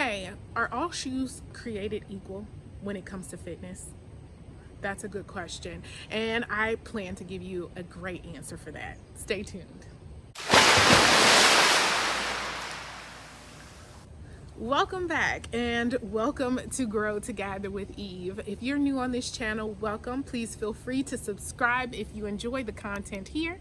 Okay, are all shoes created equal when it comes to fitness? That's a good question, and I plan to give you a great answer for that. Stay tuned. Welcome back and welcome to Grow Together with Eve. If you're new on this channel, welcome. Please feel free to subscribe if you enjoy the content here.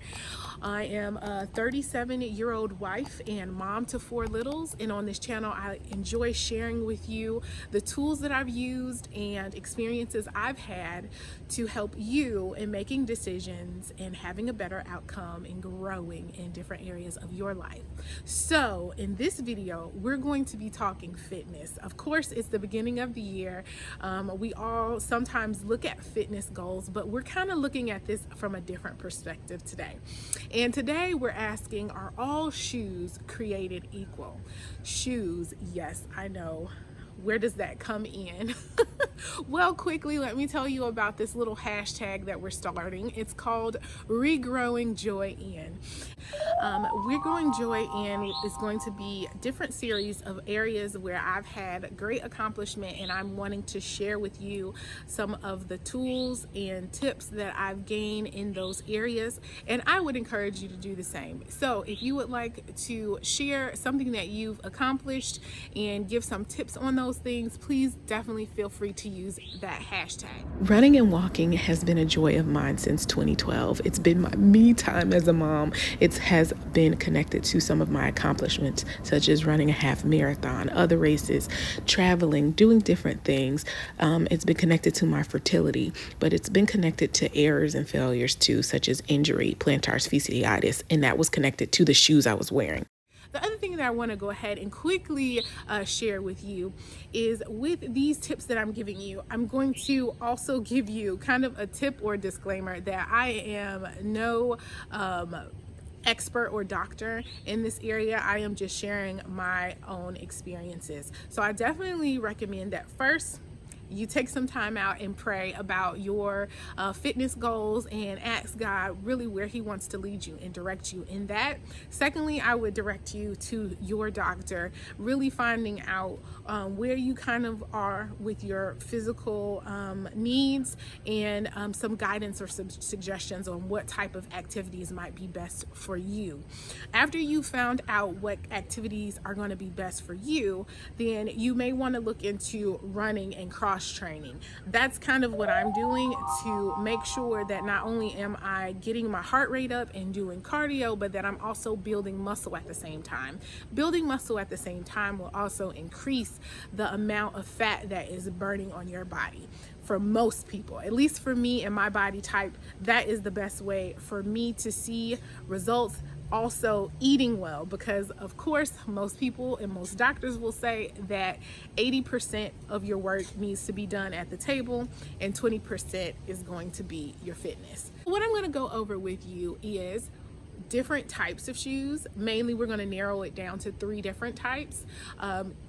I am a 37-year-old wife and mom to 4 littles, and on this channel I enjoy sharing with you the tools that I've used and experiences I've had to help you in making decisions and having a better outcome and growing in different areas of your life. So in this video, we're going to be talking fitness. Of course, it's the beginning of the year. We all sometimes look at fitness goals, but we're kind of looking at this from a different perspective today. And today we're asking, are all shoes created equal? Shoes, yes, I know. Where does that come in? Well, quickly, let me tell you about this little hashtag that we're starting. It's called Regrowing Joy in. Regrowing Joy in is going to be a different series of areas where I've had great accomplishment, and I'm wanting to share with you some of the tools and tips that I've gained in those areas, and I would encourage you to do the same. So if you would like to share something that you've accomplished and give some tips on those things, please definitely feel free to use that hashtag. Running and walking has been a joy of mine since 2012. It's been my me time as a mom. It has been connected to some of my accomplishments, such as running a half marathon, other races, traveling, doing different things. It's been connected to my fertility, but it's been connected to errors and failures too, such as injury, plantar fasciitis, and that was connected to the shoes I was wearing. The other thing that I want to go ahead and quickly share with you is, with these tips that I'm giving you, I'm going to also give you kind of a tip or disclaimer that I am no expert or doctor in this area. I am just sharing my own experiences. So I definitely recommend that first you take some time out and pray about your fitness goals and ask God really where He wants to lead you and direct you in that. Secondly, I would direct you to your doctor, really finding out where you kind of are with your physical needs, and some guidance or some suggestions on what type of activities might be best for you. After you found out what activities are going to be best for you, then you may want to look into running and cross training. That's kind of what I'm doing to make sure that not only am I getting my heart rate up and doing cardio, but that I'm also building muscle at the same time. Building muscle at the same time will also increase the amount of fat that is burning on your body. For most people, at least for me and my body type, that is the best way for me to see results. Also eating well, because of course most people and most doctors will say that 80% of your work needs to be done at the table and 20% is going to be your fitness. What I'm going to go over with you is different types of shoes. Mainly we're going to narrow it down to 3 different types.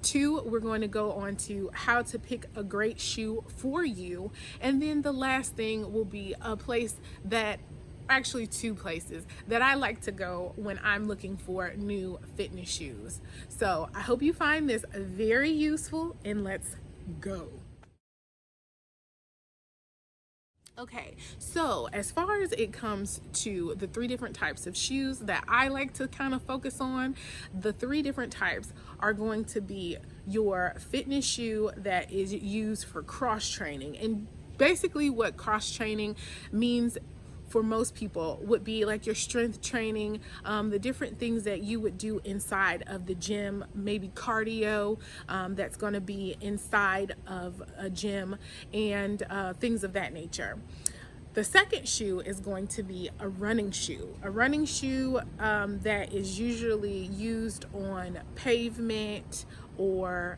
2, we're going to go on to how to pick a great shoe for you, and then the last thing will be a place that actually 2 places that I like to go when I'm looking for new fitness shoes. So I hope you find this very useful, and let's go. Okay, so as far as it comes to the 3 different types of shoes that I like to kind of focus on, the 3 different types are going to be your fitness shoe that is used for cross training. And basically what cross training means for most people would be like your strength training, the different things that you would do inside of the gym, maybe cardio that's going to be inside of a gym, and things of that nature. The second shoe is going to be a running shoe. A running shoe that is usually used on pavement or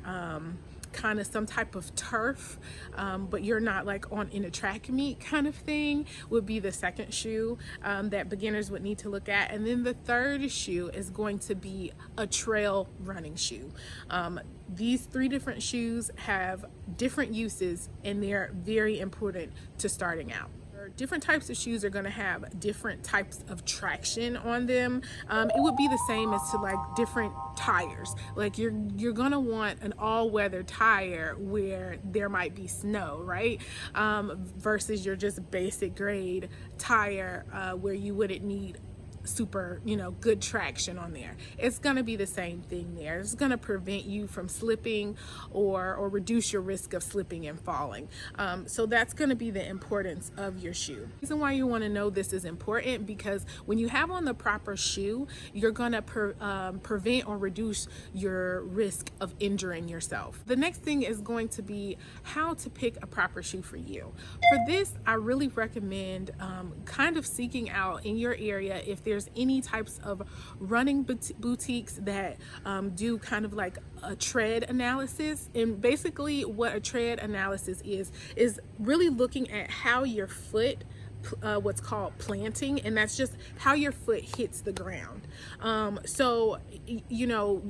kind of some type of turf, but you're not like on in a track meet kind of thing, would be the second shoe that beginners would need to look at. And then the third shoe is going to be a trail running shoe. These 3 different shoes have different uses, and they're very important to starting out. different types of shoes are going to have different types of traction on them. It would be the same as to like different tires. Like you're going to want an all-weather tire where there might be snow, right? Versus your just basic grade tire where you wouldn't need super, good traction on there. It's going to be the same thing there. It's going to prevent you from slipping or reduce your risk of slipping and falling. So that's going to be the importance of your shoe. The reason why you want to know this is important because when you have on the proper shoe, you're going to prevent or reduce your risk of injuring yourself. The next thing is going to be how to pick a proper shoe for you. For this, I really recommend kind of seeking out in your area if there's any types of running boutiques that do kind of like a tread analysis. And basically what a tread analysis is really looking at how your foot what's called planting, and that's just how your foot hits the ground. So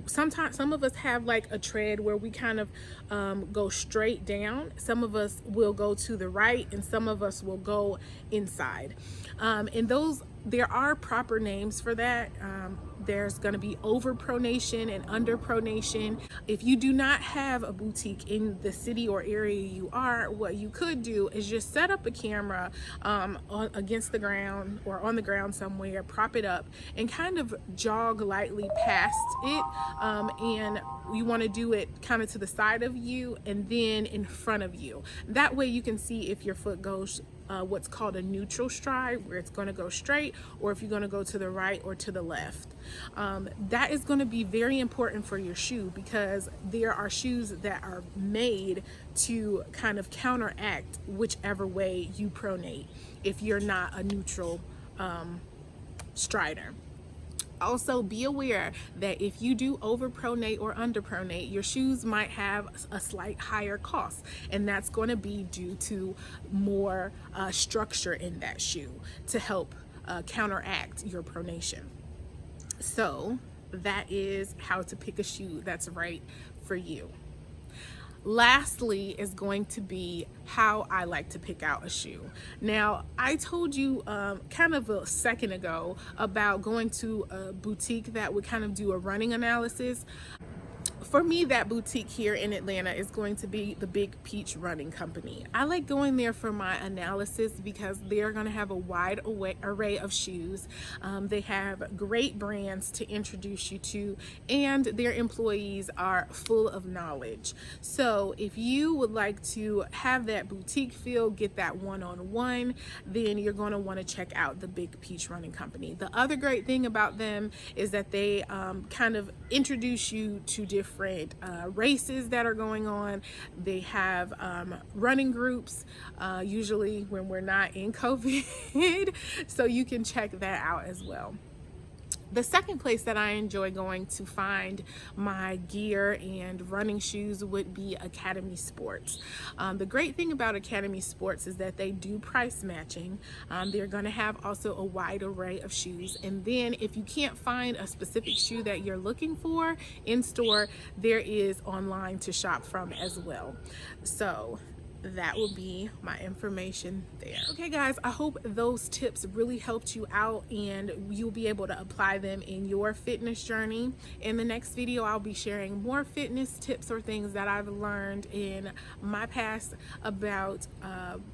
sometimes some of us have like a tread where we kind of go straight down. Some of us will go to the right and some of us will go inside, and there are proper names for that. There's going to be overpronation and underpronation. If you do not have a boutique in the city or area you are, what you could do is just set up a camera against the ground or on the ground somewhere, prop it up and kind of jog lightly past it. And you want to do it kind of to the side of you and then in front of you. That way you can see if your foot goes what's called a neutral stride, where it's going to go straight, or if you're going to go to the right or to the left. That is going to be very important for your shoe because there are shoes that are made to kind of counteract whichever way you pronate if you're not a neutral strider. Also, be aware that if you do overpronate or underpronate, your shoes might have a slight higher cost, and that's going to be due to more structure in that shoe to help counteract your pronation. So that is how to pick a shoe that's right for you. Lastly is going to be how I like to pick out a shoe. Now, I told you kind of a second ago about going to a boutique that would kind of do a running analysis. For me, that boutique here in Atlanta is going to be the Big Peach Running Company. I like going there for my analysis because they're going to have a wide array of shoes. They have great brands to introduce you to, and their employees are full of knowledge. So if you would like to have that boutique feel, get that one-on-one, then you're going to want to check out the Big Peach Running Company. The other great thing about them is that they kind of introduce you to different races that are going on. They have running groups, usually when we're not in COVID, so you can check that out as well. The second place that I enjoy going to find my gear and running shoes would be Academy Sports. The great thing about Academy Sports is that they do price matching. They're going to have also a wide array of shoes. And then if you can't find a specific shoe that you're looking for in store, there is online to shop from as well. So that will be my information there. Okay guys, I hope those tips really helped you out and you'll be able to apply them in your fitness journey. In the next video, I'll be sharing more fitness tips or things that I've learned in my past about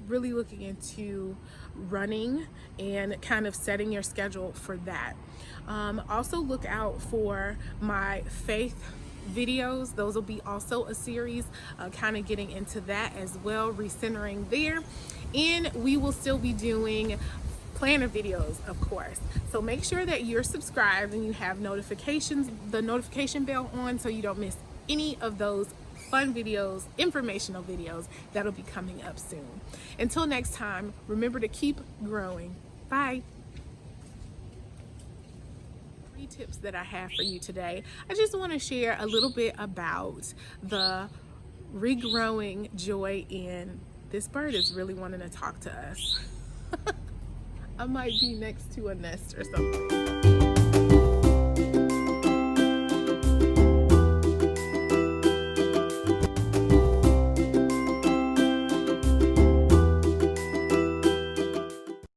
really looking into running and kind of setting your schedule for that. Also look out for my faith videos. Those will be also a series kind of getting into that as well, recentering there. And we will still be doing planner videos, of course. So make sure that you're subscribed and you have notifications, the notification bell on, so you don't miss any of those fun videos, informational videos that'll be coming up soon. Until next time, remember to keep growing. Bye. Tips that I have for you today. I just want to share a little bit about the regrowing joy in this bird is really wanting to talk to us. I might be next to a nest or something.